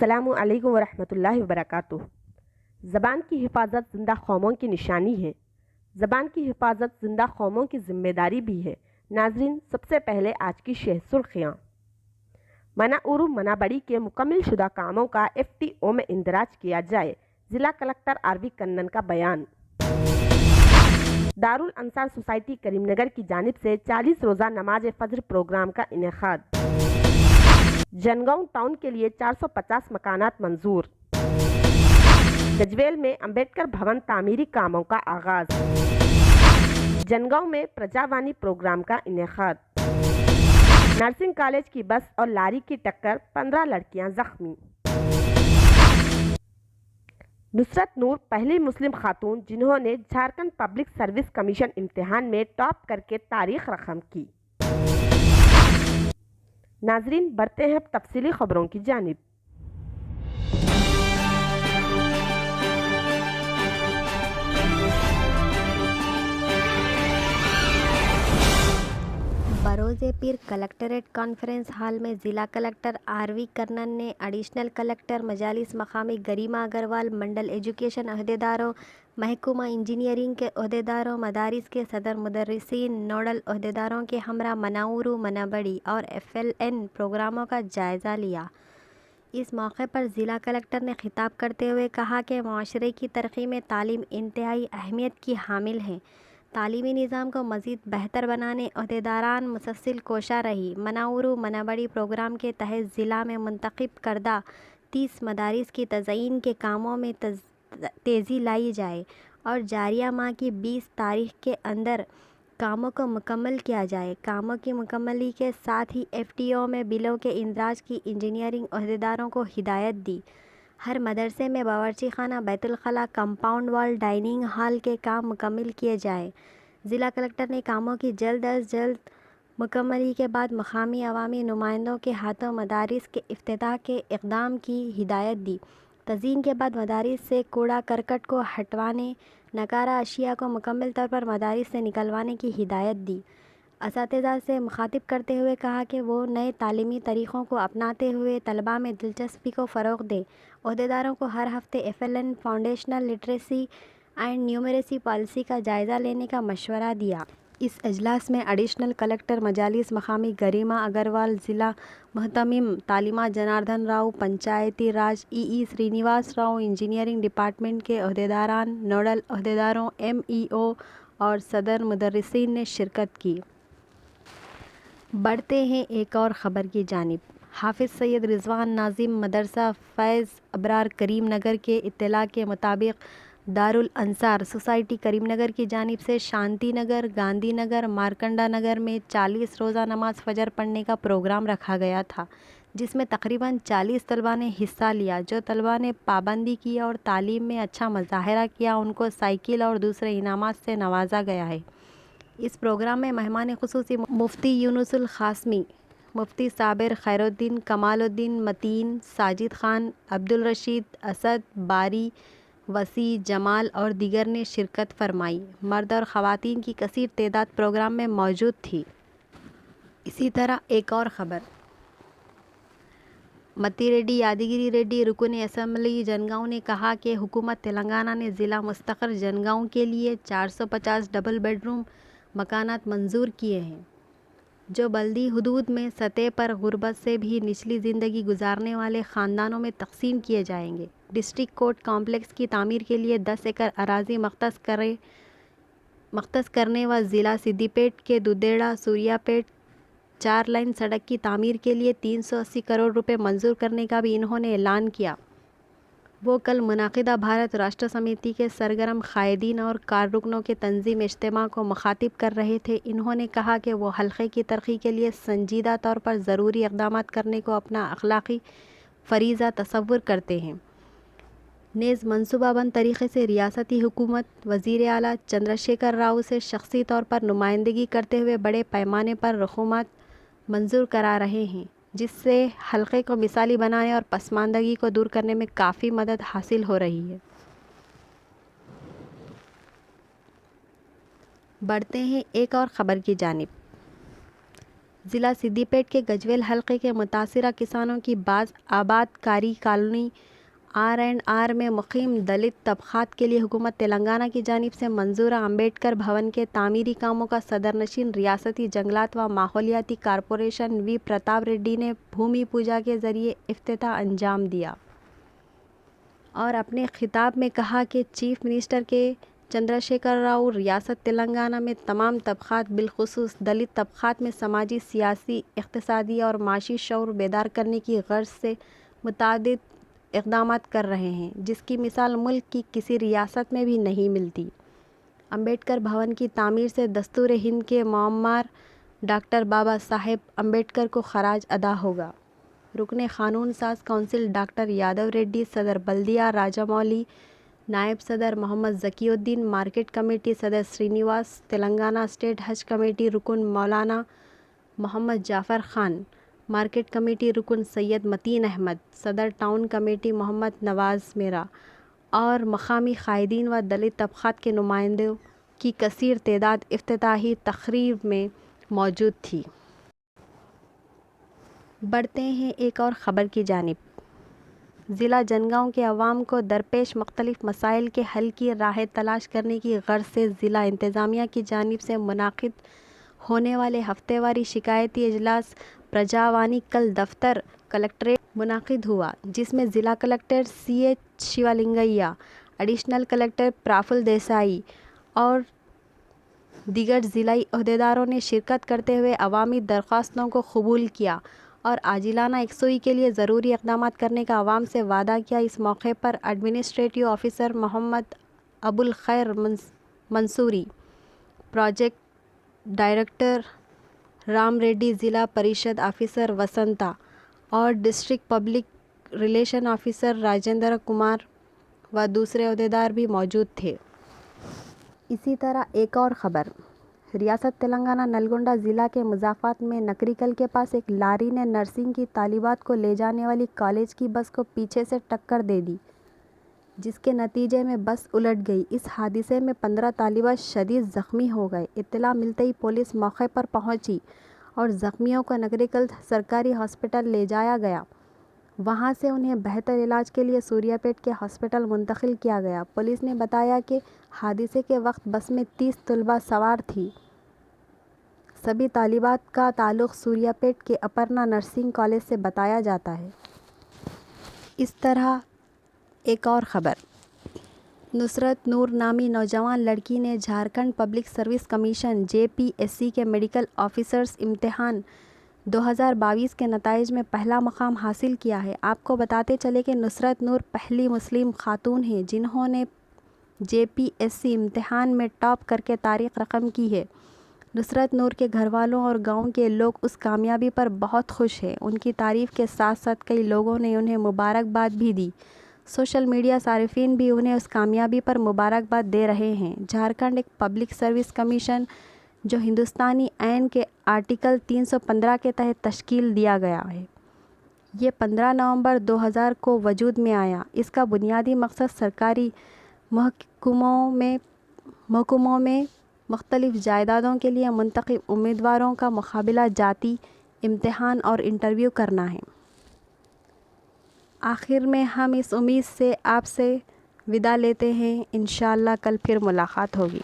السلام علیکم ورحمۃ اللہ وبرکاتہ۔ زبان کی حفاظت زندہ قوموں کی نشانی ہے۔ زبان کی حفاظت زندہ قوموں کی ذمہ داری بھی ہے۔ ناظرین، سب سے پہلے آج کی شہ سرخیاں۔ مناورو منابڑی کے مکمل شدہ کاموں کا FTO میں اندراج کیا جائے، ضلع کلکٹر RV کنن کا بیان۔ دارالانصار سوسائٹی کریم نگر کی جانب سے 40 روزہ نماز فجر پروگرام کا انعقاد۔ جنگاؤں ٹاؤن کے لیے 450 مکانات منظور۔ گجویل میں امبیڈکر بھون تعمیری کاموں کا آغاز۔ جنگاؤں میں پرجاوانی پروگرام کا انعقاد۔ نرسنگ کالج کی بس اور لاری کی ٹکر، 15 لڑکیاں زخمی۔ نصرت نور پہلی مسلم خاتون جنہوں نے جھارکھنڈ پبلک سروس کمیشن امتحان میں ٹاپ کر کے تاریخ رقم کی۔ ناظرین، بڑھتے ہیں تفصیلی خبروں کی جانب۔ بروز پیر کلکٹریٹ کانفرنس ہال میں ضلع کلکٹر RV کنن نے ایڈیشنل کلکٹر مجالس مقامی گریما اگروال، منڈل ایجوکیشن عہدیداروں، محکمہ انجینئرنگ کے عہدیداروں، مدارس کے صدر مدرسین، نوڈل عہدیداروں کے ہمراہ مناورو منابڑی اور FLN پروگراموں کا جائزہ لیا۔ اس موقع پر ضلع کلکٹر نے خطاب کرتے ہوئے کہا کہ معاشرے کی ترقی میں تعلیم انتہائی اہمیت کی حامل ہے۔ تعلیمی نظام کو مزید بہتر بنانے عہدیداران مسلسل کوشاں رہی۔ مناورو منابڑی پروگرام کے تحت ضلع میں منتخب کردہ 30 مدارس کی تزئین کے کاموں میں تیزی لائی جائے اور جاریہ ماہ کی 20 تاریخ کے اندر کاموں کو مکمل کیا جائے۔ کاموں کی مکملی کے ساتھ ہی FTO میں بلوں کے اندراج کی انجینئرنگ عہدیداروں کو ہدایت دی۔ ہر مدرسے میں باورچی خانہ، بیت الخلاء، کمپاؤنڈ وال، ڈائننگ ہال کے کام مکمل کیے جائیں۔ ضلع کلکٹر نے کاموں کی جلد از جلد مکملی کے بعد مقامی عوامی نمائندوں کے ہاتھوں مدارس کے افتتاح کے اقدام کی ہدایت دی۔ تزئین کے بعد مدارس سے کوڑا کرکٹ کو ہٹوانے، نکارہ اشیاء کو مکمل طور پر مدارس سے نکلوانے کی ہدایت دی۔ اساتذہ سے مخاطب کرتے ہوئے کہا کہ وہ نئے تعلیمی طریقوں کو اپناتے ہوئے طلباء میں دلچسپی کو فروغ دیں۔ عہدیداروں کو ہر ہفتے FLN foundational literacy and numeracy policy کا جائزہ لینے کا مشورہ دیا۔ اس اجلاس میں ایڈیشنل کلکٹر مجالس مقامی گریما اگروال، ضلع محتمم تعلیمات Janardhan Rao, Panchayati Raj EE Srinivas Rao, engineering department کے عہدیداران، نوڈل عہدیداروں، MEO اور صدر مدرسین نے شرکت کی۔ بڑھتے ہیں ایک اور خبر کی جانب۔ حافظ سید رضوان ناظم مدرسہ فیض ابرار کریم نگر کے اطلاع کے مطابق دارالانصار سوسائٹی کریم نگر کی جانب سے شانتی نگر، گاندھی نگر، مارکنڈا نگر میں 40 روزہ نماز فجر پڑھنے کا پروگرام رکھا گیا تھا، جس میں تقریباً 40 طلباء نے حصہ لیا۔ جو طلباء نے پابندی کی اور تعلیم میں اچھا مظاہرہ کیا، ان کو سائیکل اور دوسرے انعامات سے نوازا گیا ہے۔ اس پروگرام میں مہمان خصوصی مفتی یونس القاسمی، مفتی صابر خیر الدین، کمال الدین متین، ساجد خان، عبدالرشید، اسد باری، وسیع جمال اور دیگر نے شرکت فرمائی۔ مرد اور خواتین کی کثیر تعداد پروگرام میں موجود تھی۔ اسی طرح ایک اور خبر۔ متی ریڈی یادگیری ریڈی، رکن اسمبلی جنگاؤں نے کہا کہ حکومت تلنگانہ نے ضلع مستقر جنگاؤں کے لیے 450 ڈبل بیڈ روم مکانات منظور کیے ہیں، جو بلدی حدود میں سطح پر غربت سے بھی نچلی زندگی گزارنے والے خاندانوں میں تقسیم کیے جائیں گے۔ ڈسٹرکٹ کورٹ کمپلیکس کی تعمیر کے لیے 10 ایکڑ اراضی مختص کرنے و ضلع سدی پیٹ کے دودھیڑا سوریا پیٹ 4 لائن سڑک کی تعمیر کے لیے 380 کروڑ روپے منظور کرنے کا بھی انہوں نے اعلان کیا۔ وہ کل منعقدہ بھارت راشٹر سمیتی کے سرگرم قائدین اور کارکنوں کے تنظیم اجتماع کو مخاطب کر رہے تھے۔ انہوں نے کہا کہ وہ حلقے کی ترقی کے لیے سنجیدہ طور پر ضروری اقدامات کرنے کو اپنا اخلاقی فریضہ تصور کرتے ہیں۔ نیز منصوبہ بند طریقے سے ریاستی حکومت وزیر اعلیٰ چندرشیکھر راؤ سے شخصی طور پر نمائندگی کرتے ہوئے بڑے پیمانے پر رقومات منظور کرا رہے ہیں، جس سے حلقے کو مثالی بنانے اور پسماندگی کو دور کرنے میں کافی مدد حاصل ہو رہی ہے۔ بڑھتے ہیں ایک اور خبر کی جانب۔ ضلع سدی پیٹ کے گجویل حلقے کے متاثرہ کسانوں کی باز آباد کاری کالونی R&R میں مقیم دلت طبقات کے لیے حکومت تلنگانہ کی جانب سے منظورہ امبیڈکر بھون کے تعمیری کاموں کا صدر نشین ریاستی جنگلات و ماحولیاتی کارپوریشن وی پرتاپ ریڈی نے بھومی پوجا کے ذریعے افتتاح انجام دیا اور اپنے خطاب میں کہا کہ چیف منسٹر کے چندرشیکھر راؤ ریاست تلنگانہ میں تمام طبقات بالخصوص دلت طبقات میں سماجی، سیاسی، اقتصادی اور معاشی شعور بیدار کرنے کی غرض سے متعدد اقدامات کر رہے ہیں، جس کی مثال ملک کی کسی ریاست میں بھی نہیں ملتی۔ امبیڈکر بھون کی تعمیر سے دستور ہند کے معمار ڈاکٹر بابا صاحب امبیڈکر کو خراج ادا ہوگا۔ رکن قانون ساز کونسل ڈاکٹر یادو ریڈی، صدر بلدیہ راجا مولی، نائب صدر محمد ذکی الدین، مارکیٹ کمیٹی صدر سرینیواس، تلنگانہ اسٹیٹ حج کمیٹی رکن مولانا محمد جعفر خان، مارکیٹ کمیٹی رکن سید متین احمد، صدر ٹاؤن کمیٹی محمد نواز میرا اور مقامی قائدین و دلت طبقات کے نمائندوں کی کثیر تعداد افتتاحی تقریب میں موجود تھی۔ بڑھتے ہیں ایک اور خبر کی جانب۔ ضلع جنگاؤں کے عوام کو درپیش مختلف مسائل کے حل کی راہیں تلاش کرنے کی غرض سے ضلع انتظامیہ کی جانب سے منعقد ہونے والے ہفتہ واری شکایتی اجلاس پرجاوانی کل دفتر کلکٹریٹ منعقد ہوا، جس میں ضلع collector CH Shivalingaiah, additional collector Praful Desai اور دیگر ضلعی عہدیداروں نے شرکت کرتے ہوئے عوامی درخواستوں کو قبول کیا اور عاجلانہ یکسوئی کے لیے ضروری اقدامات کرنے کا عوام سے وعدہ کیا۔ اس موقع پر administrative officer Mohammed Abul Khair Mansoori, project director Ram Reddy, Zilla Parishad officer Vasantha اور district public relation officer Rajender Kumar و دوسرے عہدیدار بھی موجود تھے۔ اسی طرح ایک اور خبر، ریاست تلنگانہ نلگونڈا ضلع کے مضافات میں نکریکل کے پاس ایک لاری نے نرسنگ کی طالبات کو لے جانے والی کالج کی بس کو پیچھے سے ٹکر دے دی، جس کے نتیجے میں بس الٹ گئی۔ اس حادثے میں 15 طالبات شدید زخمی ہو گئے۔ اطلاع ملتے ہی پولیس موقع پر پہنچی اور زخمیوں کو نکریکل سرکاری ہاسپٹل لے جایا گیا۔ وہاں سے انہیں بہتر علاج کے لیے سوریہ پیٹ کے ہاسپٹل منتقل کیا گیا۔ پولیس نے بتایا کہ حادثے کے وقت بس میں 30 طلباء سوار تھی۔ سبھی طالبات کا تعلق سوریہ پیٹ کے اپرنا نرسنگ کالج سے بتایا جاتا ہے۔ اس طرح ایک اور خبر، نصرت نور نامی نوجوان لڑکی نے Jharkhand public service commission JPSC کے میڈیکل آفیسرز امتحان 2022 کے نتائج میں پہلا مقام حاصل کیا ہے۔ آپ کو بتاتے چلے کہ نصرت نور پہلی مسلم خاتون ہیں جنہوں نے JPSC امتحان میں ٹاپ کر کے تاریخ رقم کی ہے۔ نصرت نور کے گھر والوں اور گاؤں کے لوگ اس کامیابی پر بہت خوش ہیں۔ ان کی تعریف کے ساتھ ساتھ کئی لوگوں نے انہیں مبارکباد بھی دی۔ سوشل میڈیا صارفین بھی انہیں اس کامیابی پر مبارکباد دے رہے ہیں۔ جھارکھنڈ ایک پبلک سروس کمیشن جو ہندوستانی آئین کے آرٹیکل 315 کے تحت تشکیل دیا گیا ہے، یہ 15 نومبر 2000 کو وجود میں آیا۔ اس کا بنیادی مقصد سرکاری محکموں میں مختلف جائیدادوں کے لیے منتخب امیدواروں کا مقابلہ جاتی امتحان اور انٹرویو کرنا ہے۔ آخر میں ہم اس امید سے آپ سے وداع لیتے ہیں، انشاءاللہ کل پھر ملاقات ہوگی۔